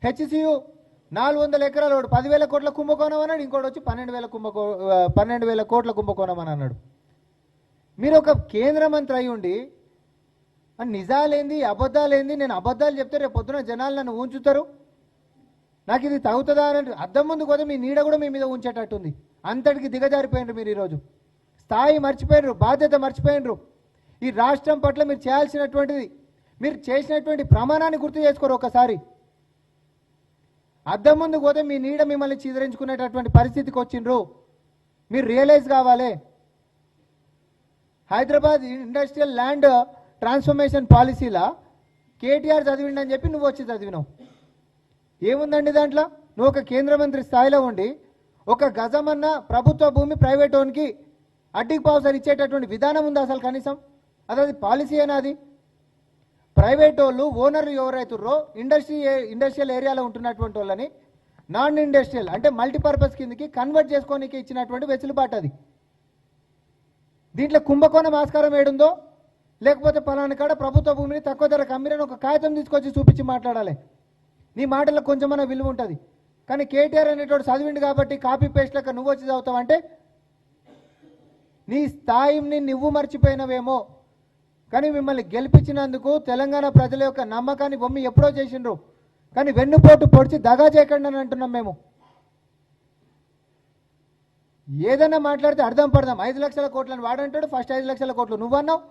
HCU 400 ఎకరాలు 10,000 కోట్ల కుంభకోణం అన్నాడు, ఇంకోటి వచ్చి 12,000 కోట్ల కుంభకోణం అని అన్నాడు. మీరు ఒక కేంద్ర మంత్రి అయి ఉండి నిజాలేంది అబద్ధాలేంది, నేను అబద్ధాలు చెప్తే రేపు పొద్దున జనాలు నన్ను ఉంచుతారు, నాకు ఇది తగ్గుతుందా అని అద్దం ముందు కూడా మీ నీడ కూడా మీ మీద ఉంచేటట్టుంది. అంతటికి దిగజారిపోయినరు మీరు. ఈరోజు స్థాయి మర్చిపోయినరు, బాధ్యత మర్చిపోయినరు. ఈ రాష్ట్రం పట్ల మీరు చేయాల్సినటువంటిది, మీరు చేసినటువంటి ప్రమాణాన్ని గుర్తు చేసుకోరు. ఒకసారి అద్దం ముందు పోతే మీ నీడ మిమ్మల్ని చీదరించుకునేటటువంటి పరిస్థితికి వచ్చిండ్రు. మీరు రియలైజ్ కావాలి. హైదరాబాద్ ఇండస్ట్రియల్ ల్యాండ్ ట్రాన్స్ఫర్మేషన్ పాలసీలా కేటీఆర్ చదివిండని చెప్పి నువ్వు వచ్చి చదివినావు. ఏముందండి దాంట్లో? నువ్వు ఒక కేంద్ర మంత్రి స్థాయిలో ఉండి ఒక గజమన్న ప్రభుత్వ భూమి ప్రైవేట్ ఓన్కి అడ్డికి పావుసారి ఇచ్చేటటువంటి విధానం ఉంది అసలు కనీసం? అది పాలసీ అయినా? అది ప్రైవేట్ వాళ్ళు ఓనర్లు ఎవరైతుర్రో ఇండస్ట్రియల్ ఏరియాలో ఉంటున్నటువంటి వాళ్ళని నాన్ ఇండస్ట్రియల్ అంటే మల్టీపర్పస్ కిందకి కన్వర్ట్ చేసుకోనికి ఇచ్చినటువంటి వెసులుబాటు. అది దీంట్లో కుంభకోణం ఆస్కారం ఏడుందో, లేకపోతే పలానా కాడ ప్రభుత్వ భూమిని తక్కువ ధరకు అమ్మిరని ఒక కాగితం తీసుకొచ్చి చూపించి మాట్లాడాలి. నీ మాటలకు కొంచెమన్నా విలువ ఉంటుంది. కానీ కేటీఆర్ అనేటోడు చదివిండు కాబట్టి కాపీ పేస్ట్ లెక్క నువ్వు వచ్చి చదువుతావంటే నీ స్థాయిని నువ్వు మర్చిపోయినవేమో. కానీ మిమ్మల్ని గెలిపించినందుకు తెలంగాణ ప్రజల యొక్క నమ్మకాన్ని బొమ్మి ఎప్పుడో చేసిండ్రు. కానీ వెన్నుపోటు పొడిచి దగా చేయకండి అని అంటున్నాం మేము. ఏదైనా మాట్లాడితే అర్థం పడదాం. 5 లక్షల కోట్లని వాడంటాడు, ఫస్ట్ 5 లక్షల కోట్లు నువ్వు అన్నావు,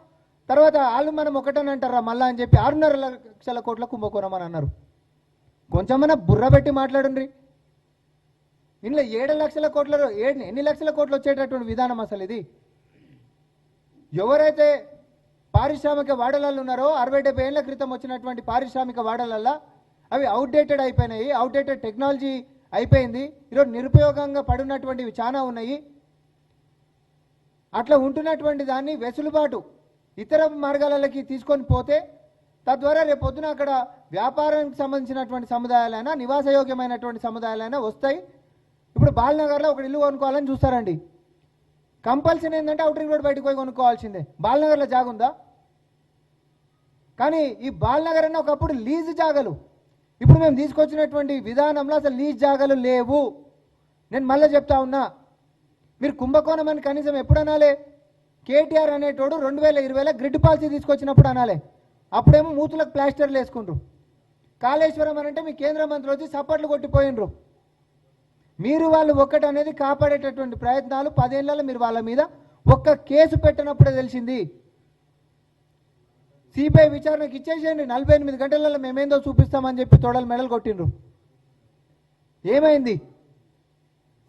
తర్వాత వాళ్ళు మనం ఒకటని అంటారా మళ్ళా అని చెప్పి 6.5 లక్షల కోట్ల కుంభకోణం అని అన్నారు. కొంచెమన్నా బుర్ర పెట్టి మాట్లాడండి. ఇంట్లో 7 లక్షల కోట్ల ఎన్ని లక్షల కోట్లు వచ్చేటటువంటి విధానం అసలు ఇది? ఎవరైతే పారిశ్రామిక వాడలాలు ఉన్నారో 60-70 ఏళ్ల క్రితం వచ్చినటువంటి పారిశ్రామిక వాడలల్లా అవి అవుట్డేటెడ్ అయిపోయినాయి, అవుట్డేటెడ్ టెక్నాలజీ అయిపోయింది. ఈరోజు నిరుపయోగంగా పడినటువంటివి చాలా ఉన్నాయి. అట్లా ఉంటున్నటువంటి దాన్ని వెసులుబాటు ఇతర మార్గాలకి తీసుకొని పోతే తద్వారా రేపు పొద్దున అక్కడ వ్యాపారానికి సంబంధించినటువంటి సముదాయాలైనా నివాసయోగ్యమైనటువంటి సముదాయాలైనా వస్తాయి. ఇప్పుడు బాలనగర్లో ఒక ఇల్లు కొనుక్కోవాలని చూస్తారండి. కంపల్సరీ ఏంటంటే అవుటింగ్ రోడ్ బయటకు పోయి కొనుక్కోవాల్సిందే. బాలనగర్లో జాగుందా? కానీ ఈ బాలనగర్ అన్న ఒకప్పుడు లీజు జాగలు. ఇప్పుడు మేము తీసుకొచ్చినటువంటి విధానంలో అసలు లీజ్ జాగాలు లేవు. నేను మళ్ళీ చెప్తా ఉన్నా, మీరు కుంభకోణం అని కనీసం ఎప్పుడు అనాలే? కేటీఆర్ అనేటోడు 2020లో గ్రిడ్ పాలసీ తీసుకొచ్చినప్పుడు అనాలే. అప్పుడేమో మూతులకు ప్లాస్టర్లు వేసుకుంటారు. కాళేశ్వరం అని అంటే మీ కేంద్ర మంత్రి వచ్చి సప్పట్లు కొట్టిపోయినరు. మీరు వాళ్ళు ఒక్కటి అనేది కాపాడేటటువంటి ప్రయత్నాలు 10 ఏళ్లలో మీరు వాళ్ళ మీద ఒక్క కేసు పెట్టినప్పుడే తెలిసింది. సిబిఐ విచారణకు ఇచ్చేసేయండి, 48 గంటలలో మేమేందో చూపిస్తామని చెప్పి తొడలు మెడలు కొట్టిండ్రు. ఏమైంది?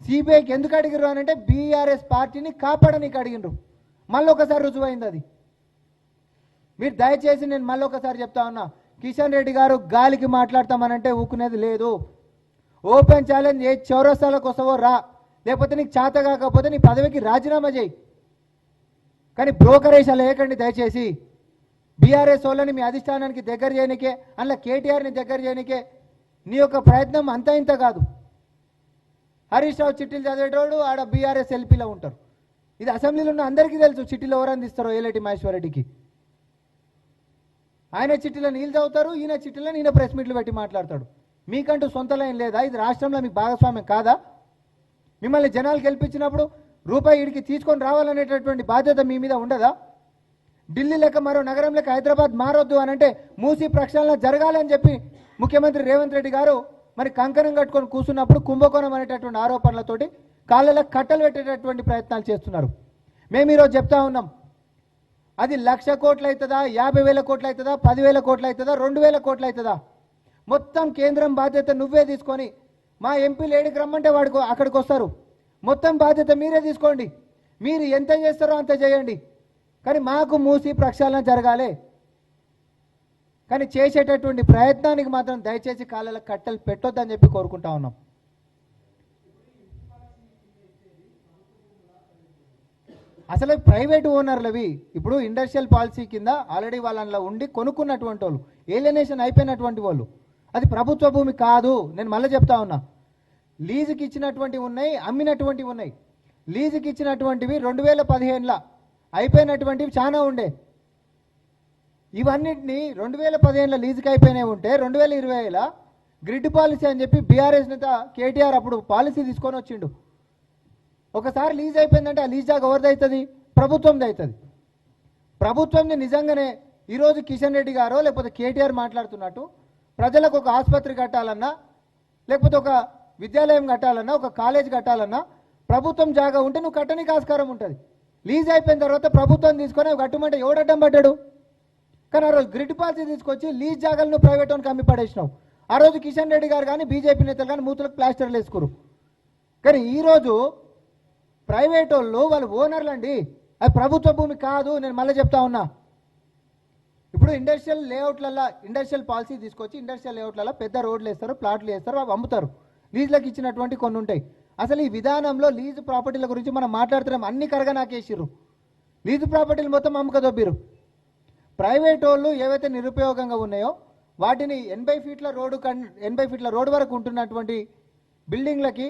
సిబిఐకి ఎందుకు అడిగిర్రు అని అంటే బీఆర్ఎస్ పార్టీని కాపాడనీకి అడిగిండ్రు. మళ్ళీ ఒకసారి రుజువైంది అది. మీరు దయచేసి నేను మళ్ళీ ఒకసారి చెప్తా ఉన్నా, కిషన్ రెడ్డి గారు గాలికి మాట్లాడతామనంటే ఊకునేది లేదు. ఓపెన్ ఛాలెంజ్, ఏ చౌరస్తాలకు వస్తావో రా, లేకపోతే నీకు చేత కాకపోతే నీ పదవికి రాజీనామా చేయి. కానీ బ్రోకరేషాలు వేయకండి దయచేసి. బీఆర్ఎస్ వాళ్ళని మీ అధిష్టానానికి దగ్గర చేయనికే, అందులో కేటీఆర్ని దగ్గర చేయనికే నీ యొక్క ప్రయత్నం అంతా ఇంత కాదు. హరీష్ రావు చిట్టీలు చదివేటోడు ఆడ బీఆర్ఎస్ ఎల్పీలో ఉంటారు. ఇది అసెంబ్లీలో ఉన్న అందరికీ తెలుసు. చిట్టీలు ఎవరు అందిస్తారో ఏలేటి మహేశ్వర్ రెడ్డికి. ఆయన చిట్టీలో నీళ్ళు చదువుతారు, ఈయన చిట్టీలో ఈయన ప్రెస్ మీట్లు పెట్టి మాట్లాడతాడు. మీకంటూ సొంత లైన్ లేదా? ఇది రాష్ట్రంలో మీకు భాగస్వామ్యం కాదా? మిమ్మల్ని జనాలు గెలిపించినప్పుడు రూపాయి ఇడికి తీసుకొని రావాలనేటటువంటి బాధ్యత మీ మీద ఉండదా? ఢిల్లీ లెక్క మరో నగరం లెక్క హైదరాబాద్ మారొద్దు అని అంటే మూసీ ప్రక్షాళన జరగాలని చెప్పి ముఖ్యమంత్రి రేవంత్ రెడ్డి గారు మరి కంకణం కట్టుకొని కూర్చున్నప్పుడు కుంభకోణం అనేటటువంటి ఆరోపణలతోటి కాళ్ళలో కట్టలు పెట్టేటటువంటి ప్రయత్నాలు చేస్తున్నారు. మేము ఈరోజు చెప్తా ఉన్నాం, అది 1,00,000 కోట్లు అవుతుందా, 50,000 కోట్లు అవుతుందా, 10,000 కోట్లు అవుతుందా, 2,000 కోట్లు అవుతుందా? మొత్తం కేంద్రం బాధ్యత నువ్వే తీసుకొని, మా ఎంపీలు ఏడికి రమ్మంటే వాడికి అక్కడికి వస్తారు. మొత్తం బాధ్యత మీరే తీసుకోండి. మీరు ఎంత చేస్తారో అంత చేయండి. కానీ మాకు మూసి ప్రక్షాళన జరగాలి. కానీ చేసేటటువంటి ప్రయత్నానికి మాత్రం దయచేసి కాళ్ళ కట్టలు పెట్టొద్దని చెప్పి కోరుకుంటా ఉన్నాం. అసలు ప్రైవేట్ ఓనర్లవి ఇప్పుడు ఇండస్ట్రియల్ పాలసీ కింద ఆల్రెడీ వాళ్ళలో ఉండి కొనుక్కున్నటువంటి వాళ్ళు, ఏలియనేషన్ అయిపోయినటువంటి వాళ్ళు, అది ప్రభుత్వ భూమి కాదు. నేను మళ్ళీ చెప్తా ఉన్నా, లీజుకి ఇచ్చినటువంటివి ఉన్నాయి, అమ్మినటువంటివి ఉన్నాయి. లీజుకి ఇచ్చినటువంటివి 2015లో అయిపోయినటువంటివి చాలా ఉండే. ఇవన్నిటిని 2015లో లీజుకి అయిపోయినవి ఉంటే 2020లో గ్రిడ్ పాలసీ అని చెప్పి బీఆర్ఎస్ నేత కేటీఆర్ అప్పుడు పాలసీ తీసుకొని వచ్చిండు. ఒకసారి లీజ్ అయిపోయిందంటే ఆ లీజ్ జాగా ఎవరిది అవుతుంది? ప్రభుత్వంది అవుతుంది. ప్రభుత్వంని నిజంగానే ఈరోజు కిషన్ రెడ్డి గారో లేకపోతే కేటీఆర్ మాట్లాడుతున్నట్టు ప్రజలకు ఒక ఆసుపత్రి కట్టాలన్నా లేకపోతే ఒక విద్యాలయం కట్టాలన్నా ఒక కాలేజ్ కట్టాలన్నా ప్రభుత్వం జాగా ఉంటే నువ్వు కట్టనికి ఆస్కారం ఉంటుంది. లీజ్ అయిపోయిన తర్వాత ప్రభుత్వం తీసుకొని అవి కట్టమంటే ఎవడడ్డం పడ్డాడు? కానీ ఆ రోజు గ్రిడ్ పాలసీ తీసుకొచ్చి లీజ్ జాగాలను ప్రైవేట్ వాళ్ళకి అమ్మి పడేసినావు. ఆ రోజు కిషన్ రెడ్డి గారు కానీ బీజేపీ నేతలు కానీ మూతులకు ప్లాస్టర్లు వేసుకోరు. కానీ ఈరోజు ప్రైవేట్ వాళ్ళు ఓనర్లు అండి, అది ప్రభుత్వ భూమి కాదు. నేను మళ్ళీ చెప్తా ఉన్నా, ఇప్పుడు ఇండస్ట్రియల్ లేఅవుట్లలో ఇండస్ట్రియల్ పాలసీ తీసుకొచ్చి ఇండస్ట్రియల్ లేఅవుట్లలో పెద్ద రోడ్లు వేస్తారు, ప్లాట్లు వేస్తారు, అవి అమ్ముతారు. లీజులకు ఇచ్చినటువంటి కొన్ని ఉంటాయి. అసలు ఈ విధానంలో లీజు ప్రాపర్టీల గురించి మనం మాట్లాడుతున్నాం. అన్ని కరగా నాకేసిర్రు. లీజు ప్రాపర్టీలు మొత్తం అమ్మకదొబ్బిరు. ప్రైవేట్ వాళ్ళు ఏవైతే నిరుపయోగంగా ఉన్నాయో వాటిని 80 ఫీట్ల రోడ్డు వరకు ఉంటున్నటువంటి బిల్డింగ్లకి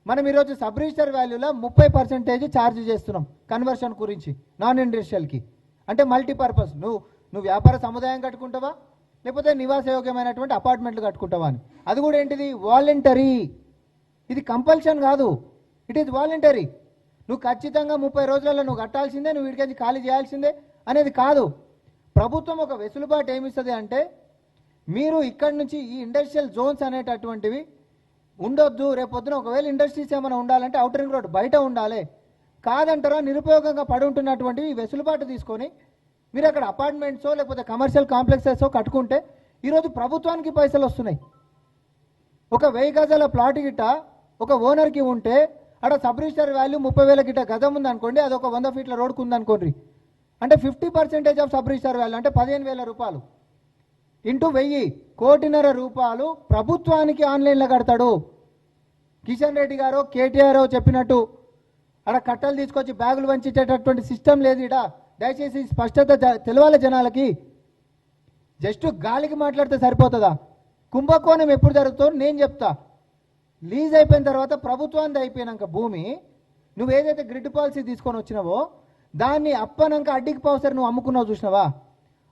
మనం ఈరోజు సబ్ రిజిస్టర్ వాల్యూలో 30% ఛార్జ్ చేస్తున్నాం కన్వర్షన్ గురించి నాన్ ఇండస్ట్రియల్కి. అంటే మల్టీపర్పస్, నువ్వు వ్యాపార సముదాయం కట్టుకుంటావా లేకపోతే నివాసయోగ్యమైనటువంటి అపార్ట్మెంట్లు కట్టుకుంటావా అని. అది కూడా ఏంటిది? వాలంటరీ. ఇది కంపల్షన్ కాదు, ఇట్ ఈజ్ వాలంటరీ. నువ్వు ఖచ్చితంగా 30 రోజులలో నువ్వు కట్టాల్సిందే, నువ్వు వీడికి ఖాళీ చేయాల్సిందే అనేది కాదు. ప్రభుత్వం ఒక వెసులుబాటు ఏమిస్తుంది అంటే మీరు ఇక్కడి నుంచి ఈ ఇండస్ట్రియల్ జోన్స్ అనేటటువంటివి ఉండొద్దు. రేపొద్దున ఒకవేళ ఇండస్ట్రీస్ ఏమైనా ఉండాలంటే అవుటర్ రింగ్ రోడ్ బయట ఉండాలి. కాదంటారా నిరుపయోగంగా పడి ఉంటున్నటువంటివి వెసులుబాటు తీసుకొని మీరు అక్కడ అపార్ట్మెంట్సో లేకపోతే కమర్షియల్ కాంప్లెక్సెస్ కట్టుకుంటే ఈరోజు ప్రభుత్వానికి పైసలు వస్తున్నాయి. ఒక 1000 గజాల ప్లాట్ గిట్ట ఒక ఓనర్కి ఉంటే అక్కడ సబ్ రిజిస్టర్ వాల్యూ 30,000 గిట్ట గజం ఉందనుకోండి, అది ఒక 100 ఫీట్ల రోడ్కు ఉందనుకోండి, అంటే 50% ఆఫ్ సబ్ రిజిస్టర్ వాల్యూ అంటే 15,000 రూపాయలు ఇంటూ 1000 1,50,00,000 రూపాయలు ప్రభుత్వానికి ఆన్లైన్లో కడతాడు. కిషన్ రెడ్డి గారో కేటీఆర్ చెప్పినట్టు అక్కడ కట్టలు తీసుకొచ్చి బ్యాగులు వంచేటటువంటి సిస్టమ్ లేదు. ఇడ దయచేసి స్పష్టత తెలవాలి జనాలకి. జస్ట్ గాలికి మాట్లాడితే సరిపోతుందా? కుంభకోణం ఎప్పుడు జరుగుతుందో నేను చెప్తా. లీజ్ అయిపోయిన తర్వాత ప్రభుత్వానికి అయిపోయినాక భూమి నువ్వు ఏదైతే గ్రిడ్ పాలసీ తీసుకొని వచ్చినావో దాన్ని అప్పనాక అడ్డికి పవసరి నువ్వు అమ్ముకున్నావు చూసినావా?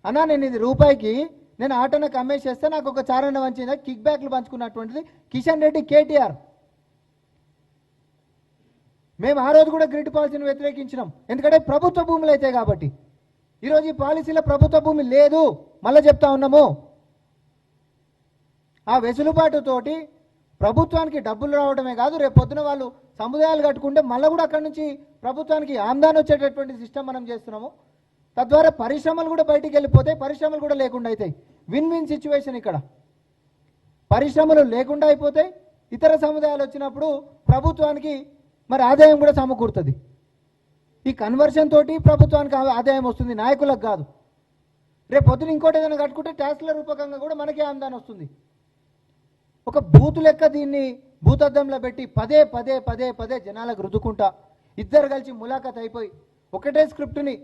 అన్నా నేను ఇది రూపాయికి నేను ఆటోనకు అమ్మేసేస్తే నాకు ఒక చారణ వంచిందా కిక్ బ్యాక్లు పంచుకున్నటువంటిది కిషన్ రెడ్డి కేటీఆర్. మేము ఆ రోజు కూడా గ్రిడ్ పాలసీని వ్యతిరేకించినాం, ఎందుకంటే ప్రభుత్వ భూములు అయితే కాబట్టి. ఈరోజు ఈ పాలసీలో ప్రభుత్వ భూమి లేదు, మళ్ళీ చెప్తా ఉన్నాము. ఆ వెసులుబాటుతోటి ప్రభుత్వానికి డబ్బులు రావడమే కాదు, రేపు పొద్దున వాళ్ళు సముదాయాలు కట్టుకుంటే మళ్ళీ కూడా అక్కడి నుంచి ప్రభుత్వానికి ఆమ్దాని వచ్చేటటువంటి సిస్టమ్ మనం చేస్తున్నాము. తద్వారా పరిశ్రమలు కూడా బయటికి వెళ్ళిపోతాయి, పరిశ్రమలు కూడా లేకుండా అవుతాయి. విన్ విన్ సిచ్యువేషన్ ఇక్కడ. పరిశ్రమలు లేకుండా అయిపోతాయి, ఇతర సముదాయాలు వచ్చినప్పుడు ప్రభుత్వానికి మరి ఆదాయం కూడా సమకూరుతుంది. ఈ కన్వర్షన్ తోటి ప్రభుత్వానికి ఆదాయం వస్తుంది, నాయకులకు కాదు. రేపు పొద్దున ఇంకోటి ఏదైనా కట్టుకుంటే ట్యాక్స్ల రూపకంగా కూడా మనకే ఆమ్దాని వస్తుంది. ఒక బూతు లెక్క దీన్ని భూతద్దంలో పెట్టి పదే పదే పదే పదే జనాలకు రుద్దుకుంటా ఇద్దరు కలిసి ములాఖత్ అయిపోయి ఒకటే స్క్రిప్ట్ని